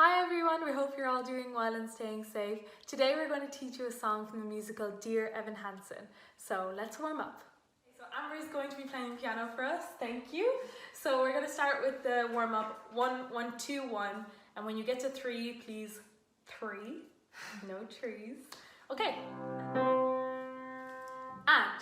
Hi everyone, we hope you're all doing well and staying safe. Today we're going to teach you a song from the musical Dear Evan Hansen. So let's warm up. So Amber is going to be playing piano for us, thank you. So we're going to start with the warm up, 1, 1, 2, 1. And when you get to 3, please, 3, no trees. Okay. And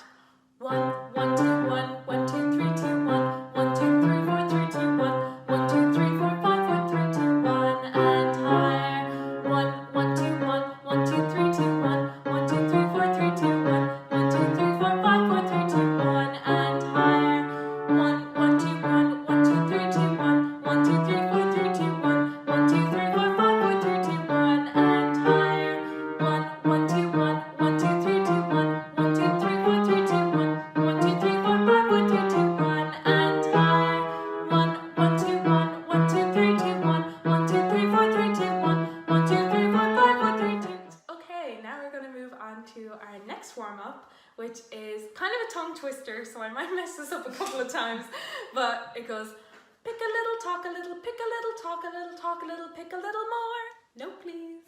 1, 1, 2, 1, 1, 2, 3, 2, 1, 1, 2, 3, 4, 3, 2, 1, 1, 2, 3, 4, 5, 4, 3, 2, 1, and higher. 1, 1, 2, 1, 1, 2, 3, 2, 1, 1, 2, 3, 4, 3, 2, 1, 1, 2, 3, 4, 5, 4, 3, 2, 1, and higher. 1, 1, 2, 1, 1, 2, 3, 2, 1, 1, 2, 3, 4, 3, 2, 1, 1, 2, 3, 4, 5, 4, 3, 2, 1, and higher. 1, 1, 2, 1, 1, 2, 3, 2, 1, 1, 2, 3, 4, 3, 2, 1, 1, 2, 3, 4, 5, 4, 3, 2, 1, and higher. 1, 1, 2, 1, 1, 2, 3, 2, 1, 1, 2, 3, 4, 3, 2, 1, 1, 2, 3, 4, 5, 4, 3, 2. Okay, now we're going to move on to our next warm-up, which is kind of a tongue twister, so I might mess this up a couple of times, but it goes, pick a little, talk a little, pick a little, talk a little, talk a little, pick a little more. No, please.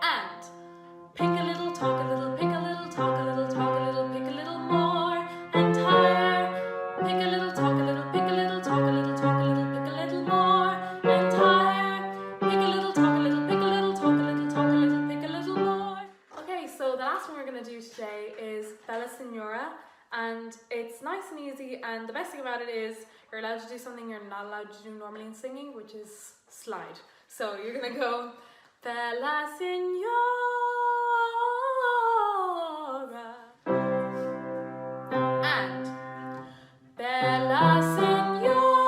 And pick a little, talk a little, pick a little, talk a little, talk a little, pick a little more and higher. Pick a little, talk a little, pick a little, talk a little, talk a little, pick a little more and higher. Pick a little, talk a little, pick a little, talk a little, talk a little, pick a little more. Okay, so the last one we're going to do today is Bella Signora, and it's nice and easy, and the best thing about it is you're allowed to do something you're not allowed to do normally in singing, which is slide. So you're going to go Bella Signora and Bella Signora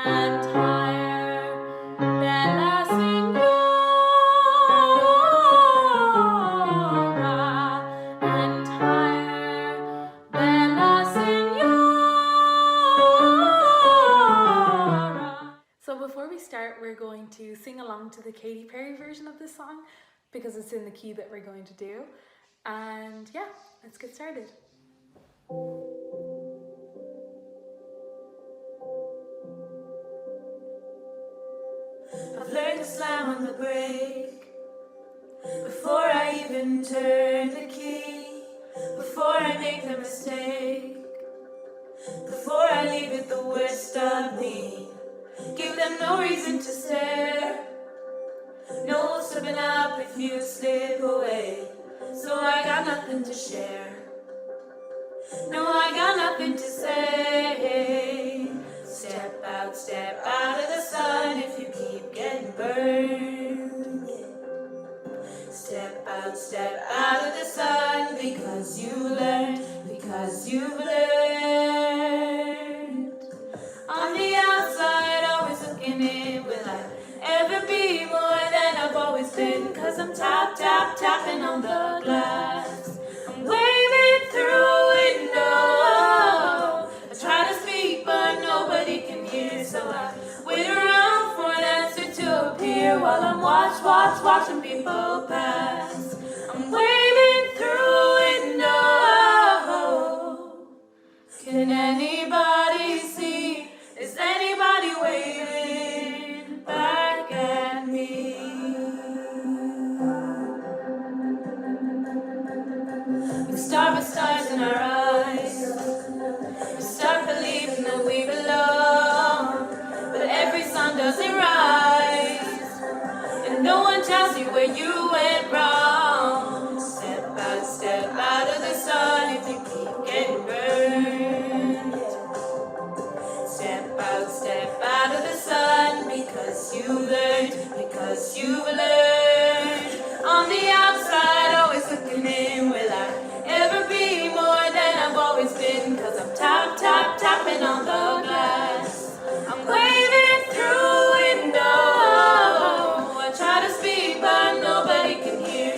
and higher. Bella Signora and higher. Bella Signora. So before we start, we're going to sing along to the Katy Perry version of this song because it's in the key that we're going to do. And yeah, let's get started. I've learned to slam on the brake before I even turn the key, before I make the mistake, before I leave it the worst of me. Give them no reason to stare, no slipping up if you slip away. So I got nothing to share, no, I got nothing to say. Step out of the sun if you keep getting burned. Step out of the sun because you learned, because you've learned. On the outside, always looking in, will I ever be more than I've always been? Cause I'm tapping on the glass. I'm waving through a window. I try to speak but nobody can hear, so I wait around for an answer to appear while I'm watching people pass. I'm waving through a window. Can anybody see? Is anybody waving back at me? We start with stars in our eyes. We start believing that we belong, but every sun doesn't rise, and no one tells you where you went wrong. Step out of the sun if you keep getting burned. Step out of the sun because you learned, because you've learned. On the outside, always looking in, will I ever be more than I've always been? Cause I'm tapping on the glass. I'm waving through a window. I try to speak but nobody can hear,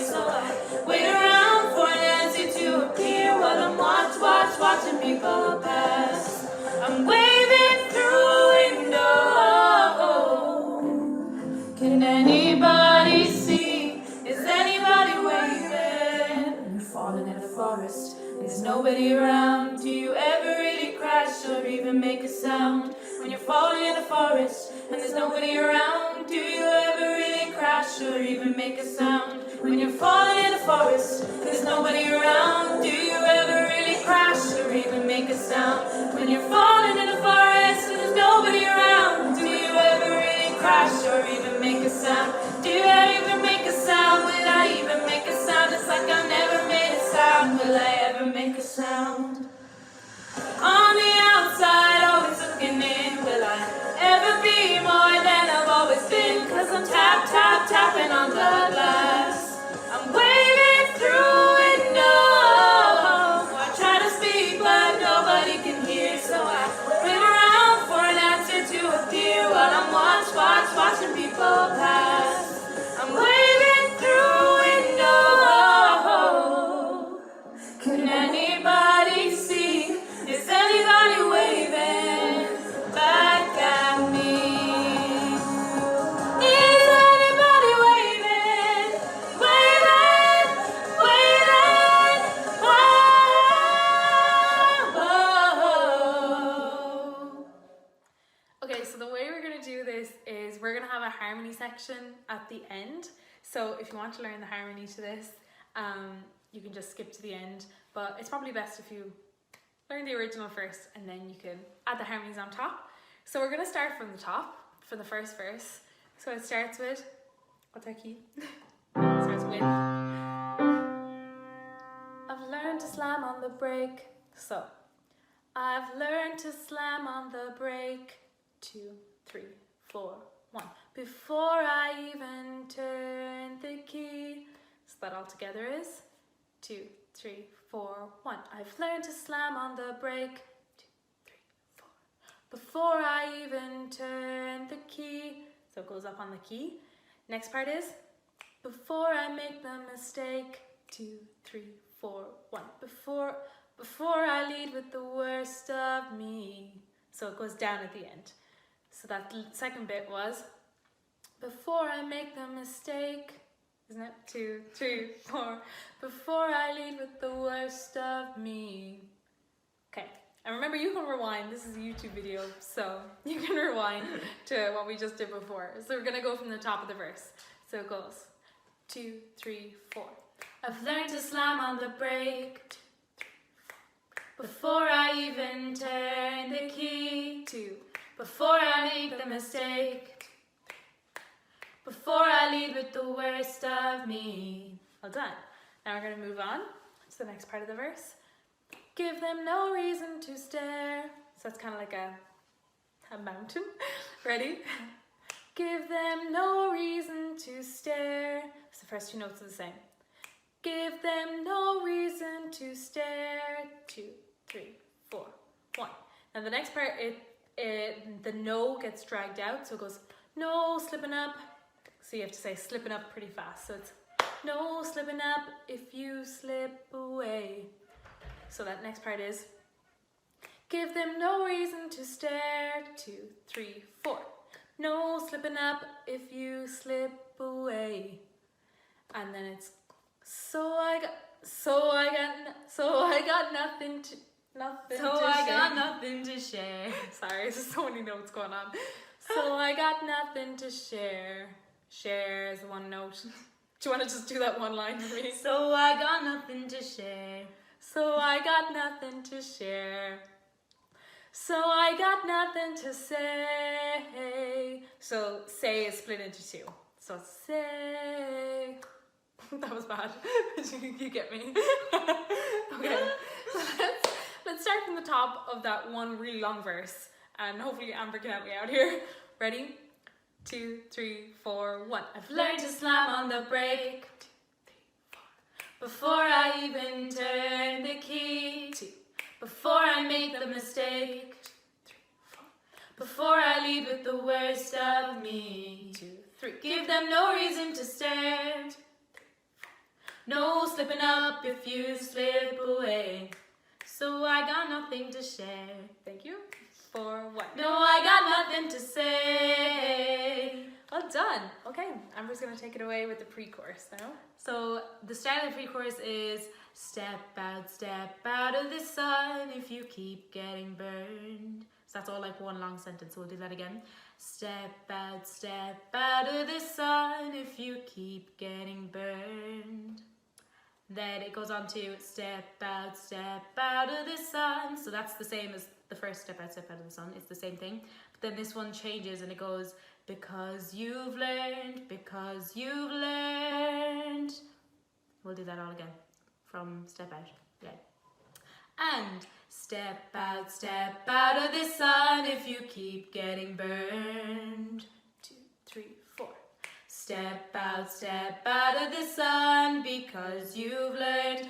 forest and there's nobody around? Do you ever really crash or even make a sound? When you're falling in the forest and there's nobody around, do you ever really crash or even make a sound? When you're falling in the forest and there's nobody around, do you ever really crash or even make a sound? When you're falling in the forest and there's nobody around, do you ever really crash or even make a sound? Do I even make a sound? Will I even make a sound? It's like I never made a sound. Will I ever make a sound? On the outside, always looking in. Will I ever be more than I've always been? 'Cause I'm tapping on the glass. I'm waving through window. I try to speak, but nobody can hear. So I wait around for an answer to appear while I'm watching people pass. I'm waving through window. Can anybody see? Is anybody waving back at me? Is anybody waving? Waving, waving. Whoa. Okay, so the way we're going to do this is we're going to have a harmony section at the end. So if you want to learn the harmony to this, you can just skip to the end. But it's probably best if you learn the original first and then you can add the harmonies on top. So we're going to start from the top for the first verse. So it starts with, what's our key? It starts with, I've learned to slam on the brake. So, I've learned to slam on the brake. 2, 3, 4, 1. Before I even turn the key. So that all together is 2, 3, 4, 1. I've learned to slam on the brake. 2, 3, 4. Before I even turn the key. So it goes up on the key. Next part is before I make the mistake. 2, 3, 4, 1. Before I lead with the worst of me. So it goes down at the end. So that second bit was before I make the mistake, isn't it? 2, 3, 4. Before I lead with the worst of me. Okay, and remember you can rewind. This is a YouTube video, so you can rewind to what we just did before. So we're gonna go from the top of the verse. So it goes 2, 3, 4. I've learned to slam on the brake. Before I even turn the key. 2. Before I make the mistake. Before I lead with the worst of me. Well done. Now we're going to move on to the next part of the verse. Give them no reason to stare. So it's kind of like a mountain. Ready? Give them no reason to stare. So the first two notes are the same. Give them no reason to stare. 2, 3, 4, 1. Now the next part, the no gets dragged out, so it goes no slipping up. So you have to say slipping up pretty fast. So it's no slipping up if you slip away. So that next part is give them no reason to stare. 2, 3, 4. No slipping up if you slip away. And then it's so I got nothing to share. Sorry, there's so many notes going on. So I got nothing to share. Share is one note. Do you want to just do that one line for me? So I got nothing to share. So I got nothing to share. So I got nothing to say. So say is split into 2. So say. That was bad. You get me. Okay. So let's start from the top of that one really long verse. And hopefully Amber can help me out here. Ready? 2, 3, 4, 1. I've learned to slam on the brake. 2, 3, 4. Before I even turn the key. 2. Before I make the mistake. 2, 3, 4. Before I lead with the worst of me. 2, 3. Give them no reason to stare. 2, 3, 4. No slipping up if you slip away. So I got nothing to share. Thank you. 4, 1. No, I got nothing to say. Well done. Okay, Amber's going to take it away with the pre-chorus now. So the start of the pre-chorus is step out of the sun if you keep getting burned. So that's all like one long sentence, so we'll do that again. Step out of the sun if you keep getting burned. Then it goes on to step out of the sun. So that's the same as the first step out of the sun. It's the same thing. But then this one changes and it goes, because you've learned. We'll do that all again from step out. Yeah. And step out of the sun if you keep getting burned. 2, 3, 4. Step out of the sun because you've learned.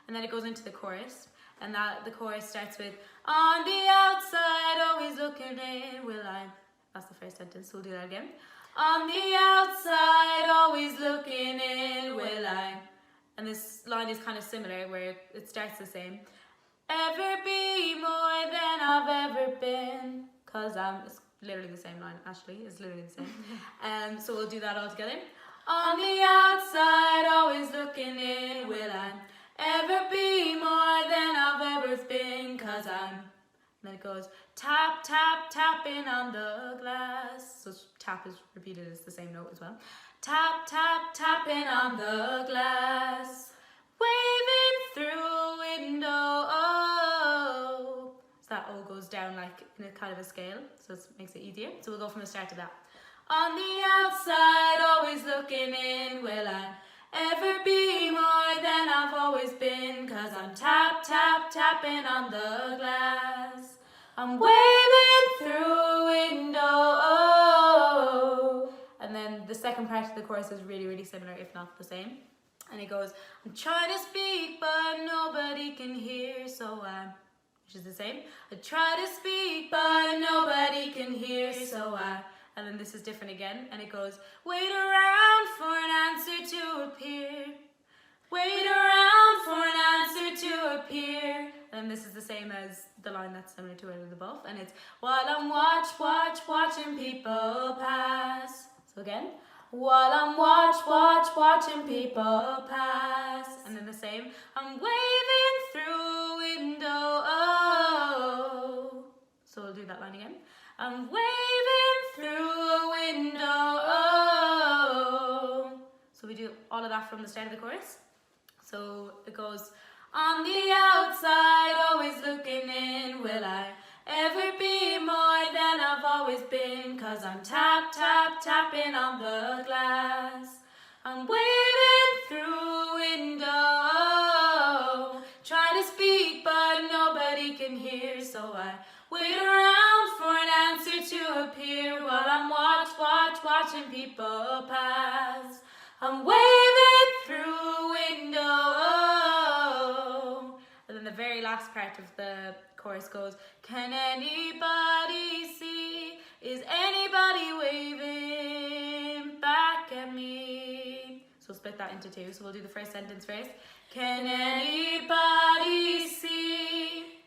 And then it goes into the chorus, and the chorus starts with, on the outside, always looking in, will I? That's the first sentence, so we'll do that again. On the outside, always looking in, will I? And this line is kind of similar, where it starts the same. Ever be more than I've ever been, cause it's literally the same line, Ashley, it's literally the same. So we'll do that all together. On the outside, always looking in, will I ever be more than I've ever been, cause I'm. And then it goes, tapping on the glass. So tap is repeated as the same note as well. Tapping on the glass, waving through a window, oh. So that O goes down like in a kind of a scale, so it makes it easier. So we'll go from the start to that. On the outside, always looking in, will I ever be more than I've always been, cause I'm tapping on the glass. I'm waving through a window, oh. And then the second part of the chorus is really, really similar, if not the same. And it goes, I'm trying to speak, but nobody can hear, so which is the same. I try to speak, but nobody can hear, so and then this is different again, and it goes, wait around for an answer to appear. Wait around for an answer to appear. And this is the same as the line that's similar to it above, and it's, while I'm watching people pass. So again, while I'm watching people pass. And then the same, I'm waving through a window, oh. So we'll do that line again. I'm waving through a window, oh. So we do all of that from the start of the chorus. So it goes, on the outside, always looking in, will I ever be more than I've always been, cause I'm tapping on the glass. I'm waving through a window, trying to speak but nobody can hear, so I wait around for an answer to appear while I'm watching people pass. I'm waving through a window. And then the very last part of the chorus goes, can anybody see? Is anybody waving back at me? So we'll split that into two. So we'll do the first sentence first. Can anybody see?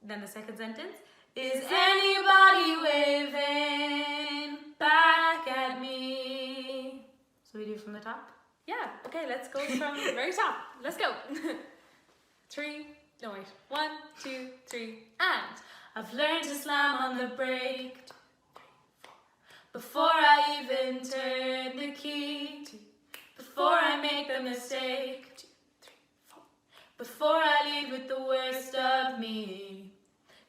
Then the second sentence. Is anybody waving back at me? So we do from the top? Yeah, okay, let's go from the very top. Let's go. 1, 2, 3, and I've learned to slam on the brake before I even turn the key, before I make the mistake, before I lead with the worst of me.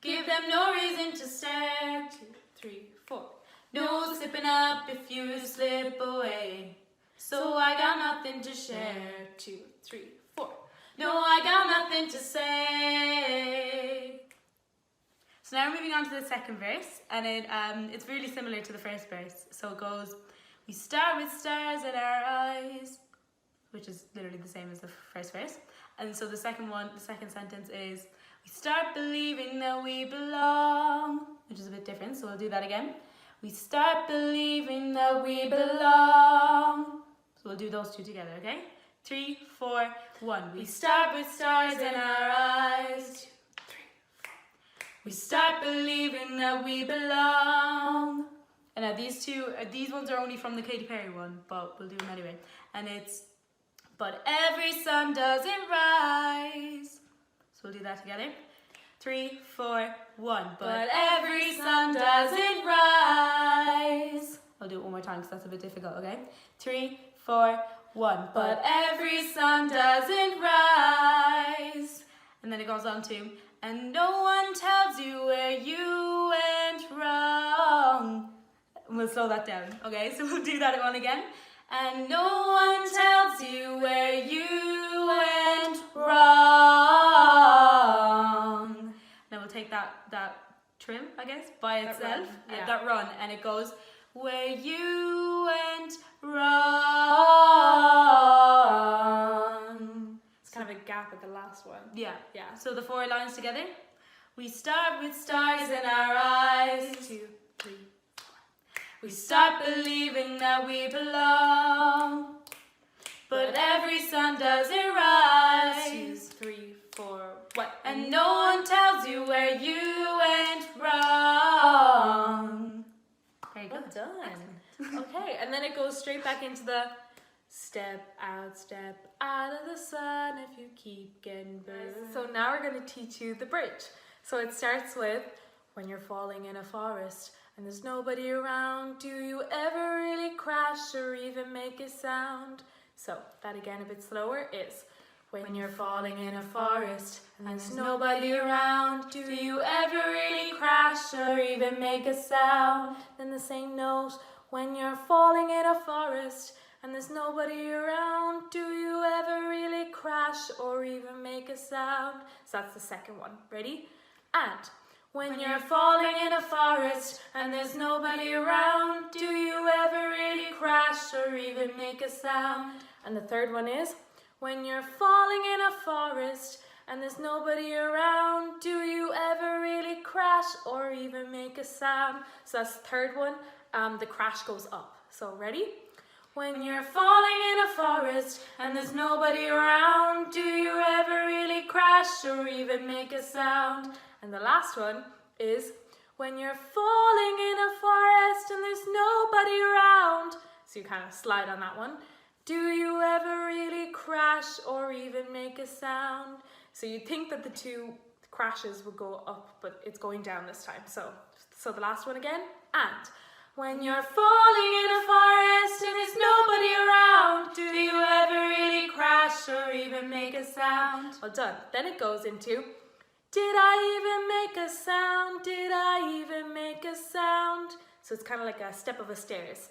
Give them no reason to stare. 2, 3, 4. No slipping up if you slip away. So I got nothing to share. 2, 3, 4. No, I got nothing to say. So now we're moving on to the second verse, and it's really similar to the first verse. So it goes, we start with stars in our eyes, which is literally the same as the first verse. And so the second sentence is, we start believing that we belong, which is a bit different, so we'll do that again. We start believing that we belong. So we'll do those two together, okay? 3, 4, 1. We start with stars in our eyes. 2, 3, 4. We start believing that we belong. And now these ones are only from the Katy Perry one, but we'll do them anyway. And it's, but every sun doesn't rise. So we'll do that together. 3, 4, 1. But every sun doesn't rise. I'll do it one more time because that's a bit difficult, okay? 3, 4, 1. But every sun doesn't rise. And then it goes on to, and no one tells you where you went wrong. And we'll slow that down, okay? So we'll do that one again. And no one tells you where you went wrong. Now we'll take that trim, I guess, by itself, that run, and it goes, where you went wrong. It's kind of a gap at the last one. Yeah. So the 4 lines together. We start with stars in our eyes. 2, 3, 4. We start believing that we belong, but every sun doesn't rise. 2, 3, 4, what? And no one tells you where you went wrong. Very good. Well done. Okay, and then it goes straight back into the step out of the sun if you keep getting burned. So now we're going to teach you the bridge. So it starts with, when you're falling in a forest and there's nobody around, do you ever really crash or even make a sound? So that again a bit slower is, when you're falling in a forest and there's nobody around, do you ever really crash or even make a sound? Then the same note, when you're falling in a forest and there's nobody around, do you ever really crash or even make a sound? So that's the second one. Ready? And when you're falling in a forest and there's nobody around, do you ever really crash or even make a sound? And the third one is, when you're falling in a forest and there's nobody around, do you ever really crash or even make a sound? So that's the third one. The crash goes up. So ready? When you're falling in a forest and there's nobody around, do you ever really crash or even make a sound? And the last one is, when you're falling in a forest and there's nobody around, so you kind of slide on that one, do you ever really crash or even make a sound? So you'd think that the 2 crashes would go up, but it's going down this time. So the last one again, and when you're falling in a forest and there's nobody around, do you ever really crash or even make a sound? Well done. Then it goes into, did I even make a sound? Did I even make a sound? So it's kind of like a step of a stairs.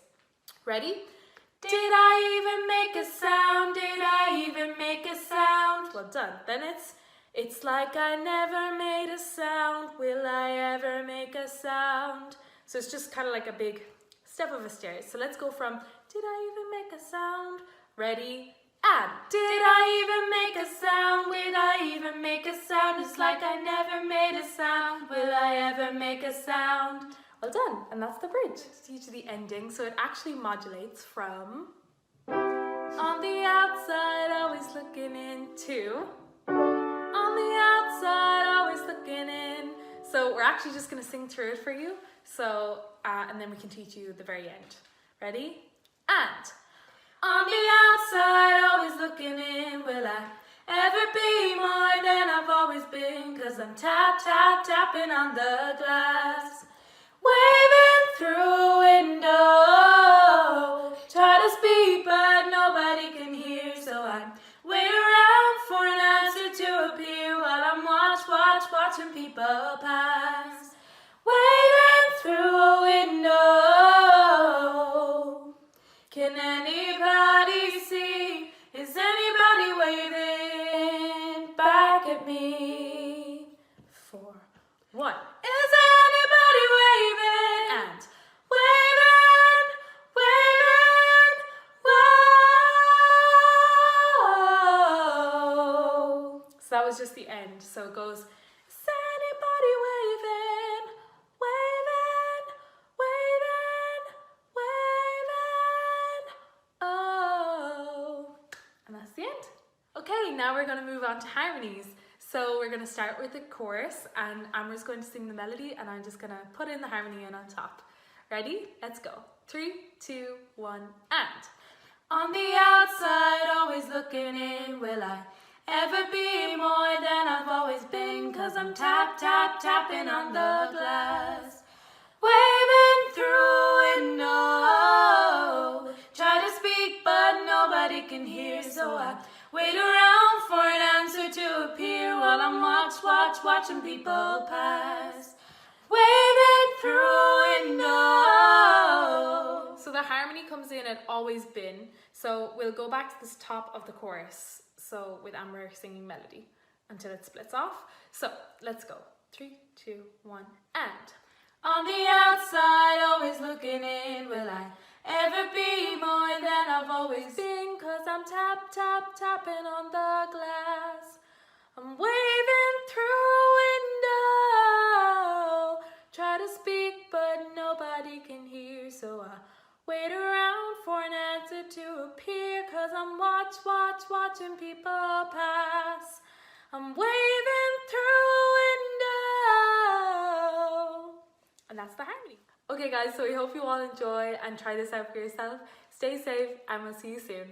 Ready? Did I even make a sound? Did I even make a sound? Well done. Then it's like I never made a sound. Will I ever make a sound? So it's just kind of like a big step of a stairs. So let's go from, did I even make a sound? Ready? And did I even make a sound? Did I even make a sound? It's like I never made a sound. Will I ever make a sound? Well done. And that's the bridge. To teach you the ending. So it actually modulates from, on the outside, always looking in, to, on the outside, always looking in. So we're actually just going to sing through it for you. So, and then we can teach you the very end. Ready? And on the outside, always looking in, will I ever be more than I've always been? 'Cause I'm tapping on the glass, waving through a window, try to speak but nobody can hear, so I wait around for an answer to appear while I'm watching people pass, waving through a window. Can anybody see? Is anybody waving back at me? 4, 1. Is anybody waving? And waving, whoa. So that was just the end. So it goes, is anybody waving? Waving, waving, waving, oh. And that's the end. Okay, now we're going to move on to harmonies. So we're going to start with the chorus, and Amber's going to sing the melody, and I'm just going to put in the harmony in on top. Ready? Let's go. 3, 2, 1, and On the outside, always looking in. Will I ever be more than I've always been? 'Cause I'm tap, tap, tapping on the glass, waving through window. Try to speak, but nobody can hear, so I wait around for an answer to appear while I'm watching people pass, waving through window. So the harmony comes in at always been. So we'll go back to this top of the chorus. So with Amber singing melody until it splits off. So let's go. 3, 2, 1, and. On the outside, always looking in. Will I ever be more than I've always been? 'Cause I'm tap, tap, tapping on the glass. I'm waving through window. Try to speak, but nobody can hear, so I wait around for an answer to appear. 'Cause I'm watching people pass. I'm waving through window. And that's the harmony. Okay guys, so we hope you all enjoy and try this out for yourself. Stay safe and we'll see you soon.